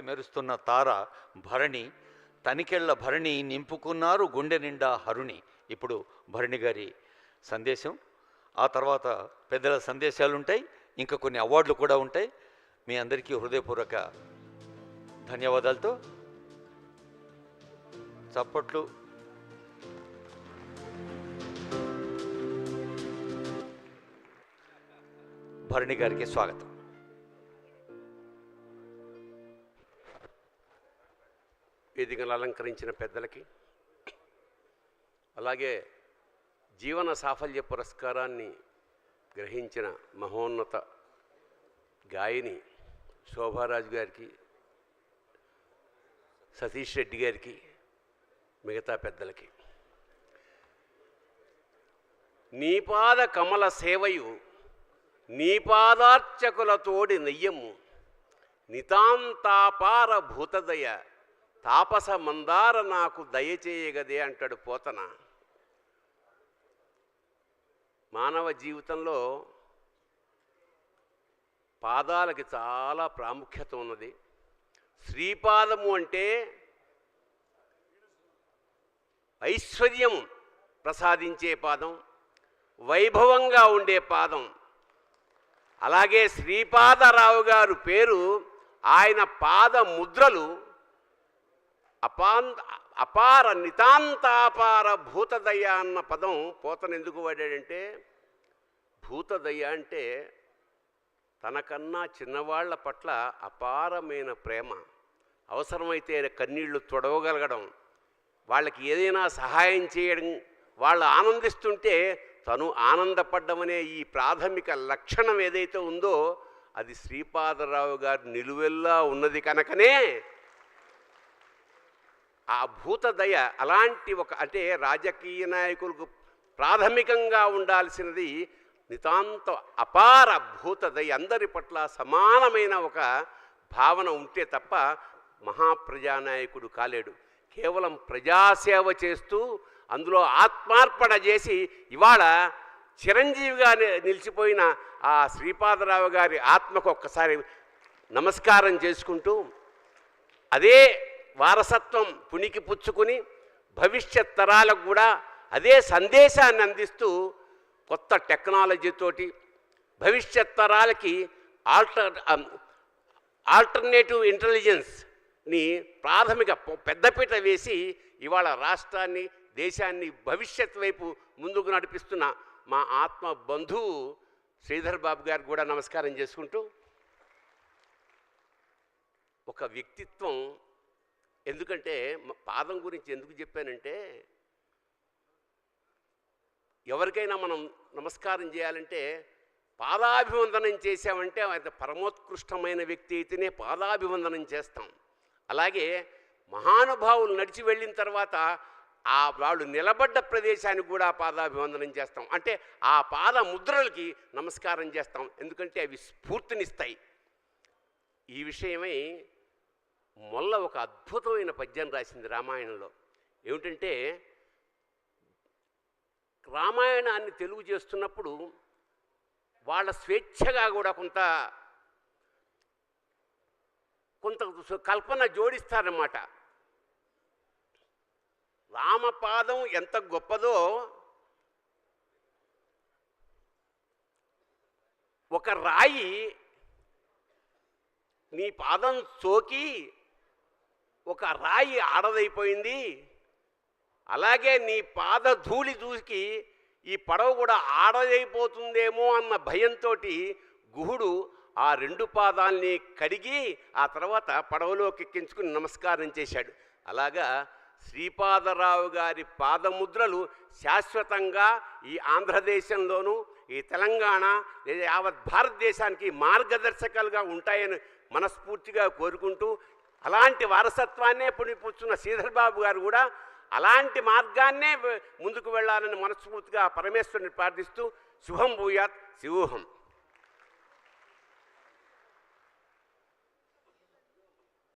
మెరుస్తున్న తార భరణి, తనికెళ్ళ భరణి నింపుకున్నారు గుండె నిండా హరుణి. ఇప్పుడు భరణి గారి సందేశం, ఆ తర్వాత పెద్దల సందేశాలు ఉంటాయి, ఇంకా కొన్ని అవార్డులు కూడా ఉంటాయి. మీ అందరికీ హృదయపూర్వక ధన్యవాదాలతో చప్పట్లు. భరణి గారికి స్వాగతం. వేదికను అలంకరించిన పెద్దలకి, అలాగే జీవన సాఫల్య పురస్కారాన్ని గ్రహించిన మహోన్నత గాయని శోభారాజు గారికి, సతీష్ రెడ్డి గారికి, మిగతా పెద్దలకి, నీపాద కమల సేవయు నీపాదార్చకులతోడి నెయ్యము, నితాంతాపార భూతదయ తాపస మందార నాకు దయచేయగదే అంటాడు పోతన. మానవ జీవితంలో పాదాలకి చాలా ప్రాముఖ్యత ఉన్నది. శ్రీపాదము అంటే ఐశ్వర్యం ప్రసాదించే పాదం, వైభవంగా ఉండే పాదం. అలాగే శ్రీపాదరావు గారు పేరు, ఆయన పాద ముద్రలు అపార నితాంతాపార భూతదయ అన్న పదం పోతన ఎందుకు వాడాడంటే, భూతదయ అంటే తనకన్నా చిన్నవాళ్ల పట్ల అపారమైన ప్రేమ, అవసరమైతే కన్నీళ్లు తొడవగలగడం, వాళ్ళకి ఏదైనా సహాయం చేయడం, వాళ్ళు ఆనందిస్తుంటే తను ఆనందపడ్డమనే ఈ ప్రాథమిక లక్షణం ఏదైతే ఉందో అది శ్రీపాదరావు గారు నిలువెల్లా ఉన్నది కనుకనే ఆ భూతదయ అలాంటి ఒక, అంటే రాజకీయ నాయకులకు ప్రాథమికంగా ఉండాల్సినది నితాంత అపార భూతదయ, అందరి పట్ల సమానమైన ఒక భావన ఉంటే తప్ప మహాప్రజానాయకుడు కాలేడు. కేవలం ప్రజాసేవ చేస్తూ అందులో ఆత్మార్పణ చేసి ఇవాళ చిరంజీవిగా నిలిచిపోయిన ఆ శ్రీపాదరావు గారి ఆత్మకు ఒక్కసారి నమస్కారం చేసుకుంటూ, అదే వారసత్వం పుణికి పుచ్చుకుని భవిష్యత్ తరాలకు కూడా అదే సందేశాన్ని అందిస్తూ కొత్త టెక్నాలజీతోటి భవిష్యత్ తరాలకి ఆల్టర్నేటివ్ ఇంటెలిజెన్స్ని ప్రాథమిక పెద్దపీట వేసి ఇవాళ రాష్ట్రాన్ని, దేశాన్ని భవిష్యత్ వైపు ముందుకు నడిపిస్తున్న మా ఆత్మ బంధువు శ్రీధర్ బాబు గారికి కూడా నమస్కారం చేసుకుంటూ, ఒక వ్యక్తిత్వం, ఎందుకంటే పాదం గురించి ఎందుకు చెప్పానంటే, ఎవరికైనా మనం నమస్కారం చేయాలంటే పాదాభివందనం చేసామంటే అది పరమోత్కృష్టమైన వ్యక్తి అయితేనే పాదాభివందనం చేస్తాం. అలాగే మహానుభావులు నడిచి వెళ్ళిన తర్వాత వాళ్ళు నిలబడ్డ ప్రదేశానికి కూడా పాదాభివందనం చేస్తాం, అంటే ఆ పాద ముద్రలకి నమస్కారం చేస్తాం, ఎందుకంటే అవి స్ఫూర్తినిస్తాయి. ఈ విషయమై మొల్ల ఒక అద్భుతమైన పద్యం రాసింది రామాయణంలో. ఏమిటంటే, రామాయణాన్ని తెలుగు చేస్తున్నప్పుడు వాళ్ళ స్వేచ్ఛగా కూడా కొంత కల్పన జోడిస్తారన్నమాట. రామపాదం ఎంత గొప్పదో, ఒక రాయి నీ పాదం సోకి ఒక రాయి ఆడదైపోయింది, అలాగే నీ పాద ధూళి దూకి ఈ పడవ కూడా ఆడదైపోతుందేమో అన్న భయంతో గుహుడు ఆ రెండు పాదాల్ని కడిగి ఆ తర్వాత పడవలోకి ఎక్కించుకుని నమస్కారం చేశాడు. అలాగా శ్రీపాదరావు గారి పాదముద్రలు శాశ్వతంగా ఈ ఆంధ్రదేశంలోనూ, ఈ తెలంగాణ లేదా యావత్ భారతదేశానికి మార్గదర్శకాలుగా ఉంటాయని మనస్ఫూర్తిగా కోరుకుంటూ, అలాంటి వారసత్వాన్నే పుణిపుచ్చున్న శ్రీధర్ బాబు గారు కూడా అలాంటి మార్గాన్నే ముందుకు వెళ్ళాలని మనస్ఫూర్తిగా పరమేశ్వరుని ప్రార్థిస్తూ శుభం భూయాత్ శివోహం.